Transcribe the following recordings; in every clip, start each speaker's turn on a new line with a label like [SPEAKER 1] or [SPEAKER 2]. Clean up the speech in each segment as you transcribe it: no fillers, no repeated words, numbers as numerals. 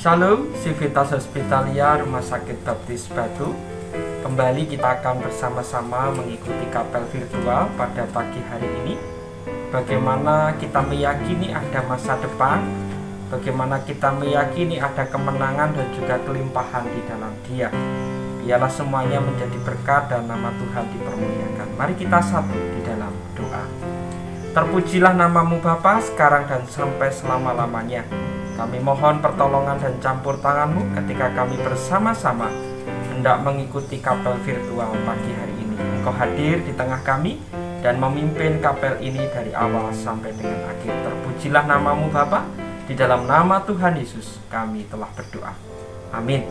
[SPEAKER 1] Shalom, Civitas Hospitalia Rumah Sakit Baptis Batu. Kembali kita akan bersama-sama mengikuti kapel virtual pada pagi hari ini. Bagaimana kita meyakini ada masa depan, bagaimana kita meyakini ada kemenangan dan juga kelimpahan di dalam Dia. Biarlah semuanya menjadi berkat dan nama Tuhan dipermuliakan. Mari kita satu di dalam doa. Terpujilah namamu Bapa sekarang dan sampai selama-lamanya. Kami mohon pertolongan dan campur tanganmu ketika kami bersama-sama hendak mengikuti kapel virtual pagi hari ini. Engkau hadir di tengah kami dan memimpin kapel ini dari awal sampai dengan akhir. Terpujilah namamu Bapa. Di dalam nama Tuhan Yesus kami telah berdoa. Amin.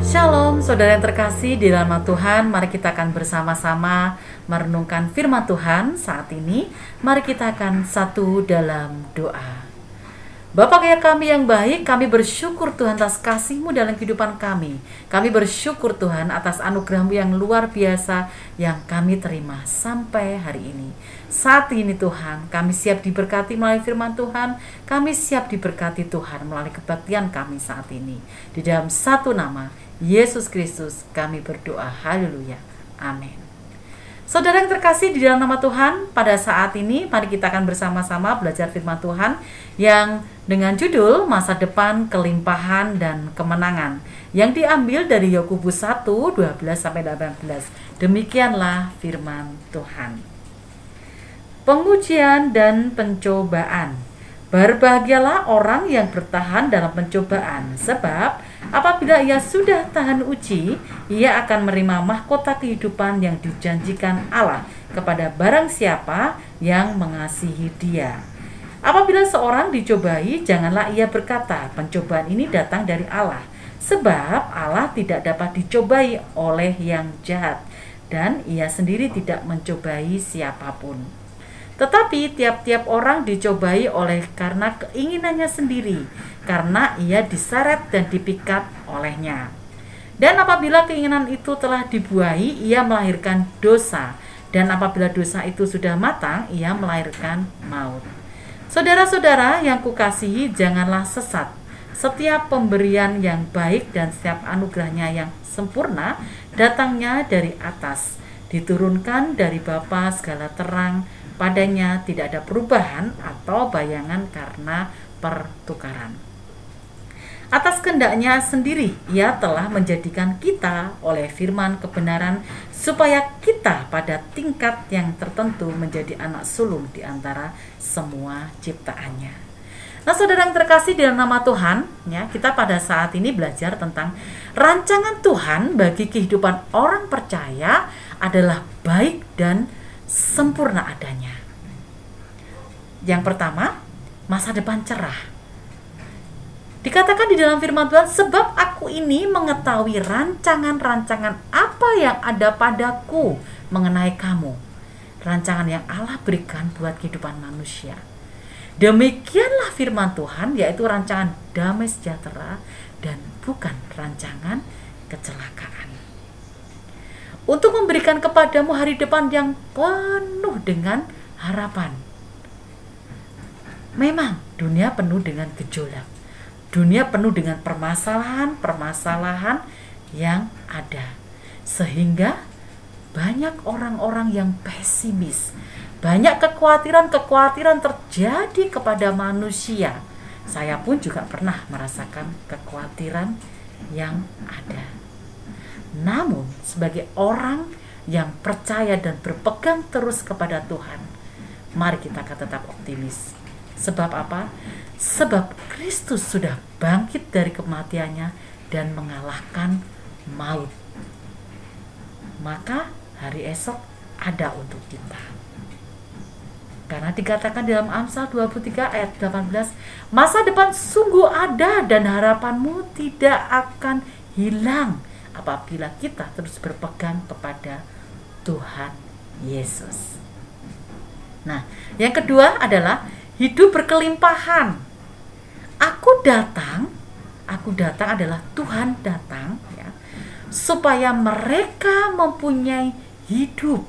[SPEAKER 2] Shalom saudara yang terkasih di dalam Tuhan. Mari kita akan bersama-sama merenungkan firman Tuhan saat ini. Mari kita akan satu dalam doa. Bapa kami yang baik, kami bersyukur Tuhan atas kasih-Mu dalam kehidupan kami. Kami bersyukur Tuhan atas anugerah-Mu yang luar biasa yang kami terima sampai hari ini. Saat ini Tuhan, kami siap diberkati melalui firman Tuhan. Kami siap diberkati Tuhan melalui kebaktian kami saat ini. Di dalam satu nama, Yesus Kristus, kami berdoa. Haleluya. Amin. Saudara yang terkasih di dalam nama Tuhan, pada saat ini mari kita akan bersama-sama belajar firman Tuhan yang dengan judul Masa Depan Kelimpahan dan Kemenangan, yang diambil dari Yakobus 1:12-18. Demikianlah firman Tuhan. Pengujian dan pencobaan. Berbahagialah orang yang bertahan dalam pencobaan, sebab apabila ia sudah tahan uji, ia akan menerima mahkota kehidupan yang dijanjikan Allah kepada barang siapa yang mengasihi Dia. Apabila seorang dicobai, janganlah ia berkata, pencobaan ini datang dari Allah, sebab Allah tidak dapat dicobai oleh yang jahat, dan ia sendiri tidak mencobai siapapun. Tetapi tiap-tiap orang dicobai oleh karena keinginannya sendiri, karena ia diseret dan dipikat olehnya. Dan apabila keinginan itu telah dibuahi, ia melahirkan dosa. Dan apabila dosa itu sudah matang, ia melahirkan maut. Saudara-saudara yang kukasihi, janganlah sesat. Setiap pemberian yang baik dan setiap anugerahnya yang sempurna datangnya dari atas, diturunkan dari Bapa segala terang. Padanya tidak ada perubahan atau bayangan karena pertukaran. Atas kehendaknya sendiri, ia telah menjadikan kita oleh firman kebenaran, supaya kita pada tingkat yang tertentu menjadi anak sulung di antara semua ciptaannya. Nah, saudara yang terkasih dalam nama Tuhan, ya, kita pada saat ini belajar tentang rancangan Tuhan bagi kehidupan orang percaya adalah baik dan sempurna adanya. Yang pertama, masa depan cerah. Dikatakan di dalam firman Tuhan, sebab aku ini mengetahui rancangan-rancangan apa yang ada padaku mengenai kamu. Rancangan yang Allah berikan buat kehidupan manusia. Demikianlah firman Tuhan, yaitu rancangan damai sejahtera dan bukan rancangan kecelakaan. Untuk memberikan kepadamu hari depan yang penuh dengan harapan. Memang dunia penuh dengan gejolak. Dunia penuh dengan permasalahan-permasalahan yang ada. Sehingga banyak orang-orang yang pesimis. Banyak kekhawatiran-kekhawatiran terjadi kepada manusia. Saya pun juga pernah merasakan kekhawatiran yang ada. Namun, sebagai orang yang percaya dan berpegang terus kepada Tuhan, mari kita akan tetap optimis. Sebab apa? Sebab Kristus sudah bangkit dari kematiannya dan mengalahkan maut. Maka hari esok ada untuk kita. Karena dikatakan dalam Amsal 23 ayat 18, masa depan sungguh ada dan harapanmu tidak akan hilang apabila kita terus berpegang kepada Tuhan Yesus. Nah, yang kedua adalah hidup berkelimpahan. Aku datang adalah Tuhan datang, ya, supaya mereka mempunyai hidup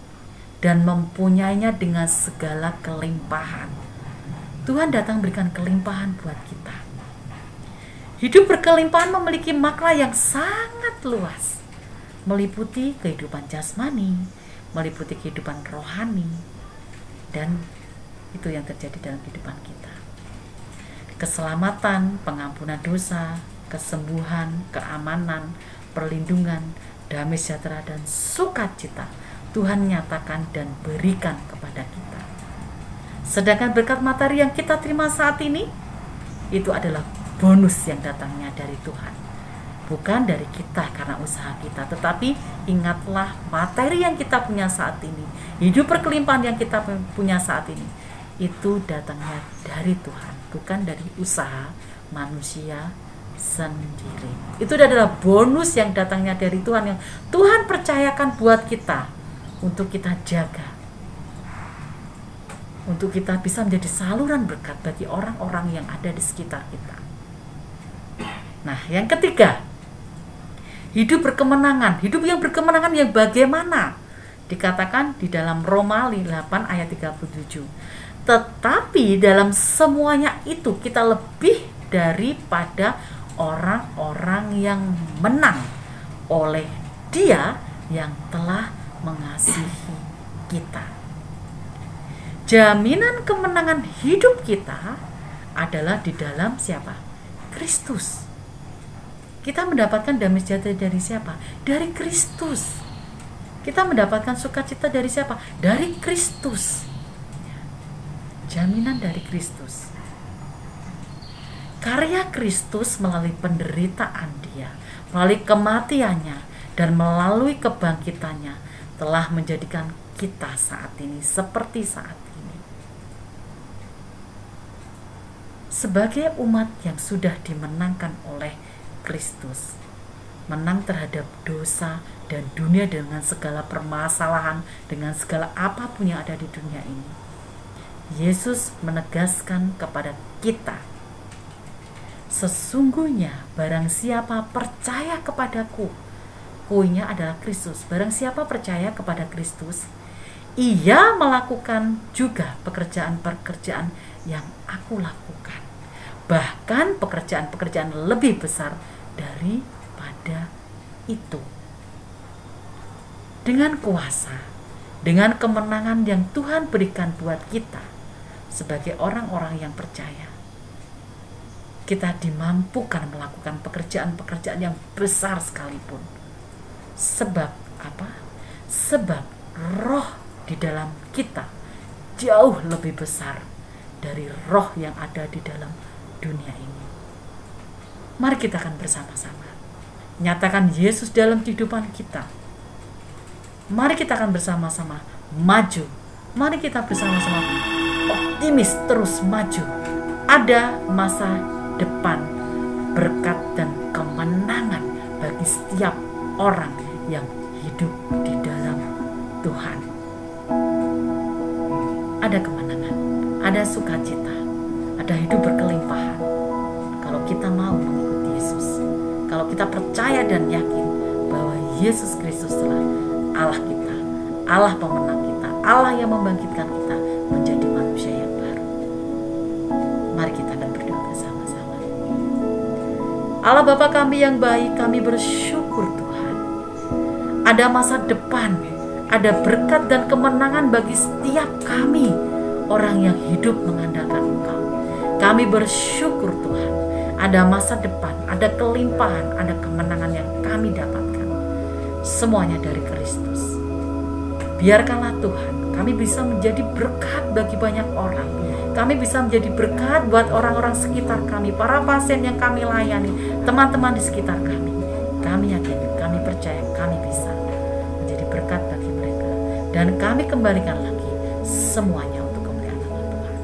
[SPEAKER 2] dan mempunyainya dengan segala kelimpahan. Tuhan datang berikan kelimpahan buat kita. Hidup berkelimpahan memiliki makna yang sangat luas, meliputi kehidupan jasmani, meliputi kehidupan rohani, dan itu yang terjadi dalam kehidupan kita. Keselamatan, pengampunan dosa, kesembuhan, keamanan, perlindungan, damai sejahtera, dan sukacita Tuhan nyatakan dan berikan kepada kita. Sedangkan berkat materi yang kita terima saat ini, itu adalah bonus yang datangnya dari Tuhan, bukan dari kita karena usaha kita. Tetapi ingatlah, materi yang kita punya saat ini, hidup berkelimpahan yang kita punya saat ini, itu datangnya dari Tuhan, bukan dari usaha manusia sendiri. Itu adalah bonus yang datangnya dari Tuhan, yang Tuhan percayakan buat kita untuk kita jaga, untuk kita bisa menjadi saluran berkat bagi orang-orang yang ada di sekitar kita. Nah, yang ketiga, hidup berkemenangan. Hidup yang berkemenangan yang bagaimana? Dikatakan di dalam Roma 8 ayat 37. Tetapi dalam semuanya itu kita lebih daripada orang-orang yang menang oleh Dia yang telah mengasihi kita. Jaminan kemenangan hidup kita adalah di dalam siapa? Kristus. Kita mendapatkan damai sejahtera dari siapa? Dari Kristus. Kita mendapatkan sukacita dari siapa? Dari Kristus. Jaminan dari Kristus. Karya Kristus melalui penderitaan Dia, melalui kematiannya, dan melalui kebangkitannya telah menjadikan kita saat ini seperti saat ini. Sebagai umat yang sudah dimenangkan oleh Kristus, menang terhadap dosa dan dunia dengan segala permasalahan, dengan segala apapun yang ada di dunia ini, Yesus menegaskan kepada kita, sesungguhnya barang siapa percaya kepadaku, kuinya adalah Kristus. Barang siapa percaya kepada Kristus, ia melakukan juga pekerjaan-pekerjaan yang aku lakukan. Bahkan pekerjaan-pekerjaan lebih besar daripada itu. Dengan kuasa, dengan kemenangan yang Tuhan berikan buat kita sebagai orang-orang yang percaya, kita dimampukan melakukan pekerjaan-pekerjaan yang besar sekalipun. Sebab apa? Sebab roh di dalam kita jauh lebih besar dari roh yang ada di dalam dunia ini. Mari kita akan bersama-sama nyatakan Yesus dalam kehidupan kita. Mari kita akan bersama-sama maju. Mari kita bersama-sama optimis terus maju. Ada masa depan berkat dan kemenangan bagi setiap orang yang hidup di dalam Tuhan. Ada kemenangan, ada sukacita, ada hidup berkelimpahan kalau kita mau mengikuti Yesus. Kalau kita percaya dan yakin bahwa Yesus Kristus adalah Allah kita, Allah pemenang kita, Allah yang membangkitkan kita menjadi manusia yang baru. Mari kita akan berdoa bersama-sama. Allah Bapa kami yang baik, kami bersyukur Tuhan. Ada masa depan, ada berkat dan kemenangan bagi setiap kami, orang yang hidup mengandalkan Engkau. Kami bersyukur Tuhan, ada masa depan, ada kelimpahan, ada kemenangan yang kami dapatkan. Semuanya dari Kristus. Biarkanlah Tuhan, kami bisa menjadi berkat bagi banyak orang. Kami bisa menjadi berkat buat orang-orang sekitar kami, para pasien yang kami layani, teman-teman di sekitar kami. Kami yakin, kami percaya, kami bisa menjadi berkat bagi mereka. Dan kami kembalikan lagi semuanya untuk kemuliaan nama Tuhan.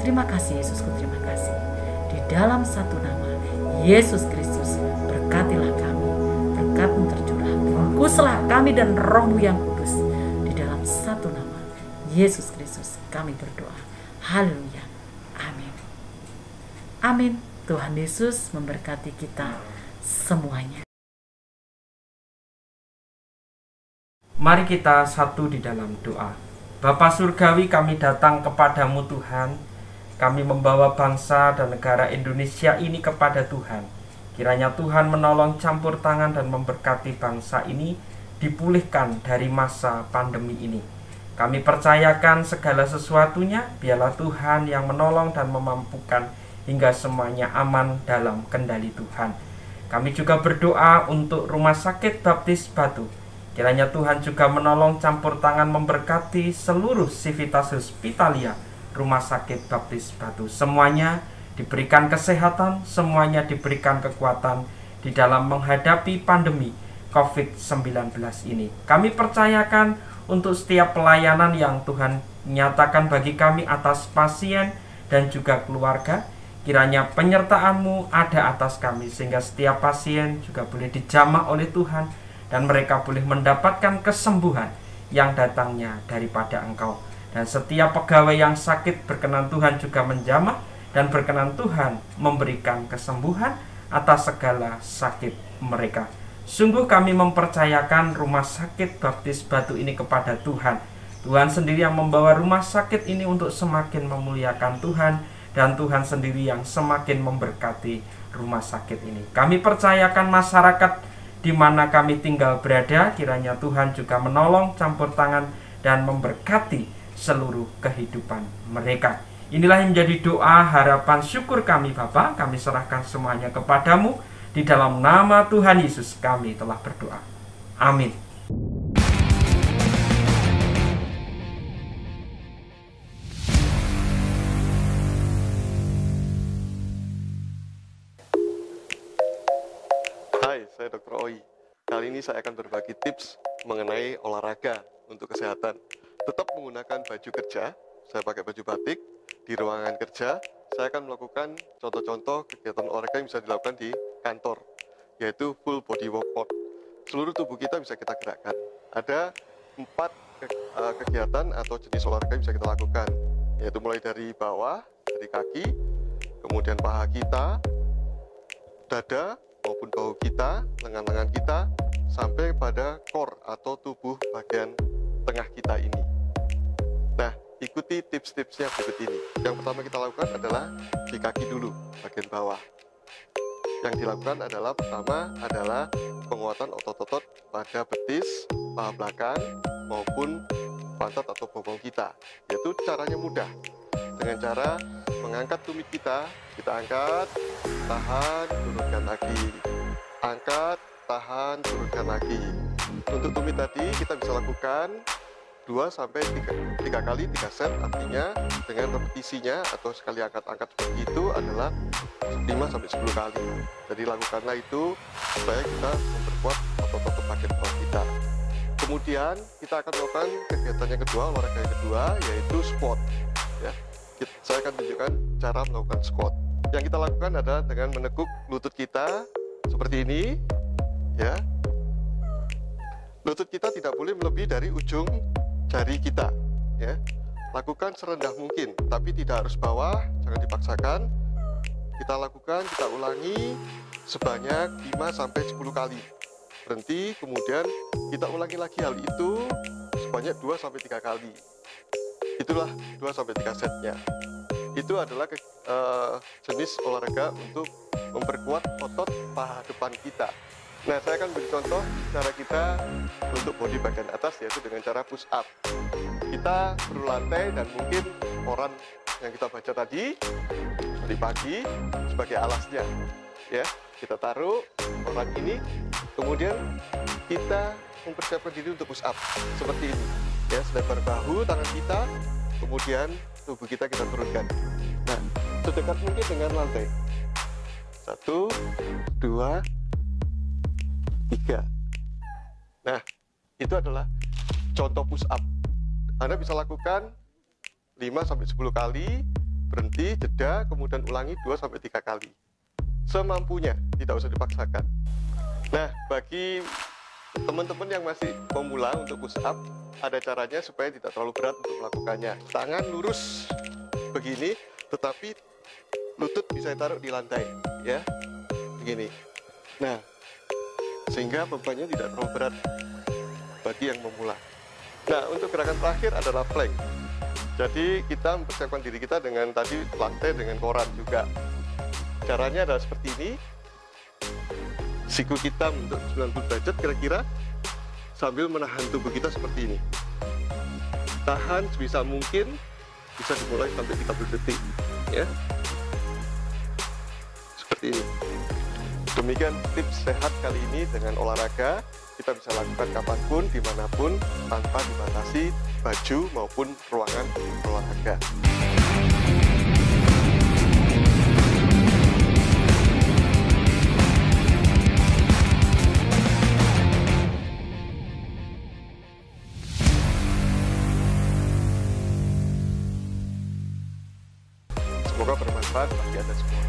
[SPEAKER 2] Terima kasih Yesusku, terima kasih. Di dalam satu nama, Yesus Kristus, berkatilah kami. Berkat-Mu tercurah, bungkuslah kami dan Roh-Mu yang kudus. Di dalam satu nama, Yesus Kristus, kami berdoa. Haleluya. Amin. Amin. Tuhan Yesus memberkati kita semuanya.
[SPEAKER 1] Mari kita satu di dalam doa. Bapa Surgawi, kami datang kepadamu Tuhan. Kami membawa bangsa dan negara Indonesia ini kepada Tuhan. Kiranya Tuhan menolong, campur tangan dan memberkati bangsa ini dipulihkan dari masa pandemi ini. Kami percayakan segala sesuatunya, biarlah Tuhan yang menolong dan memampukan hingga semuanya aman dalam kendali Tuhan. Kami juga berdoa untuk Rumah Sakit Baptis Batu. Kiranya Tuhan juga menolong, campur tangan, memberkati seluruh Civitas Hospitalia Rumah Sakit Baptis Batu. Semuanya diberikan kesehatan, semuanya diberikan kekuatan di dalam menghadapi pandemi COVID-19 ini. Kami percayakan untuk setiap pelayanan yang Tuhan nyatakan bagi kami atas pasien dan juga keluarga. Kiranya penyertaan-Mu ada atas kami, sehingga setiap pasien juga boleh dijamah oleh Tuhan, dan mereka boleh mendapatkan kesembuhan yang datangnya daripada Engkau. Dan setiap pegawai yang sakit, berkenan Tuhan juga menjamah, dan berkenan Tuhan memberikan kesembuhan atas segala sakit mereka. Sungguh kami mempercayakan rumah sakit Baptis Batu ini kepada Tuhan. Tuhan sendiri yang membawa rumah sakit ini untuk semakin memuliakan Tuhan, dan Tuhan sendiri yang semakin memberkati rumah sakit ini. Kami percayakan masyarakat di mana kami tinggal berada, kiranya Tuhan juga menolong, campur tangan, dan memberkati seluruh kehidupan mereka. Inilah yang menjadi doa, harapan, syukur kami Bapa. Kami serahkan semuanya kepadamu. Di dalam nama Tuhan Yesus kami telah berdoa. Amin.
[SPEAKER 3] Hai, saya Dr. Oi. Kali ini saya akan berbagi tips mengenai olahraga untuk kesehatan. Tetap menggunakan baju kerja, saya pakai baju batik. Di ruangan kerja, saya akan melakukan contoh-contoh kegiatan olahraga yang bisa dilakukan di kantor, yaitu full body workout. Seluruh tubuh kita bisa kita gerakkan. Ada 4 kegiatan atau jenis olahraga yang bisa kita lakukan, yaitu mulai dari bawah, dari kaki, kemudian paha kita, dada maupun bahu kita, lengan-lengan kita, sampai pada core atau tubuh bagian tengah kita ini. Nah, ikuti tips-tipsnya berikut ini. Yang pertama kita lakukan adalah di kaki dulu, bagian bawah. Yang dilakukan adalah pertama adalah penguatan otot-otot pada betis, paha belakang, maupun pantat atau bokong kita. Yaitu caranya mudah. Dengan cara mengangkat tumit kita angkat, tahan, turunkan lagi. Angkat, tahan, turunkan lagi. Untuk tumit tadi kita bisa lakukan 2-3 kali 3 set, artinya dengan repetisinya atau sekali angkat-angkat seperti itu adalah 5-10 kali. Jadi lakukanlah itu supaya kita memperkuat otot-otot bagian bawah kita. Kemudian kita akan melakukan kegiatan yang kedua, olahraga yang kedua, yaitu squat. Ya, saya akan tunjukkan cara melakukan squat. Yang kita lakukan adalah dengan menekuk lutut kita seperti ini, ya. Lutut kita tidak boleh melebihi dari ujung jari kita, ya. Lakukan serendah mungkin, tapi tidak harus bawah, jangan dipaksakan. Kita lakukan, kita ulangi sebanyak 5-10 kali. Berhenti, kemudian kita ulangi lagi hal itu sebanyak 2-3 kali. Itulah 2-3 setnya. Itu adalah jenis olahraga untuk memperkuat otot paha depan kita. Nah, saya akan beri contoh cara kita untuk body bagian atas, yaitu dengan cara push up. Kita berlantai dan mungkin koran yang kita baca tadi dari pagi sebagai alasnya, ya. Kita taruh koran ini, kemudian kita mempersiapkan diri untuk push up seperti ini, ya. Selebar bahu tangan kita, kemudian tubuh kita turunkan. Nah, sedekat mungkin dengan lantai. 1, 2, 3. Nah, itu adalah contoh push up. Anda bisa lakukan 5-10 kali, berhenti, jeda, kemudian ulangi 2-3 kali. Semampunya, tidak usah dipaksakan. Nah, bagi teman-teman yang masih pemula untuk push up, ada caranya supaya tidak terlalu berat untuk melakukannya. Tangan lurus begini, tetapi lutut bisa ditaruh di lantai, ya, begini. Nah, sehingga bebannya tidak terlalu berat bagi yang memula. Nah, untuk gerakan terakhir adalah plank. Jadi kita mempersiapkan diri kita dengan tadi lantai dengan koran juga. Caranya adalah seperti ini. Siku kita untuk 90 derajat kira-kira, sambil menahan tubuh kita seperti ini. Tahan sebisa mungkin, bisa dimulai sampai 30 detik, ya. Seperti ini. Demikian tips sehat kali ini dengan olahraga. Kita bisa lakukan kapanpun, dimanapun, tanpa dibatasi baju maupun ruangan olahraga. Semoga bermanfaat bagi Anda semua.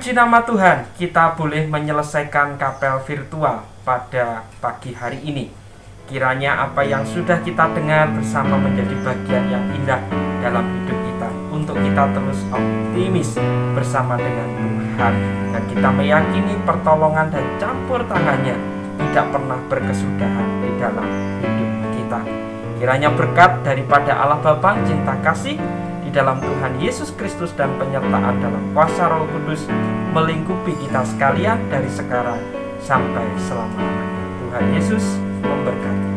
[SPEAKER 1] Puji nama Tuhan, kita boleh menyelesaikan kapel virtual pada pagi hari ini. Kiranya apa yang sudah kita dengar bersama menjadi bagian yang indah dalam hidup kita, untuk kita terus optimis bersama dengan Tuhan, dan kita meyakini pertolongan dan campur tangannya tidak pernah berkesudahan di dalam hidup kita. Kiranya berkat daripada Allah Bapa, cinta kasih di dalam Tuhan Yesus Kristus, dan penyertaan dalam kuasa Roh Kudus melingkupi kita sekalian dari sekarang sampai selama-lamanya. Tuhan Yesus memberkati.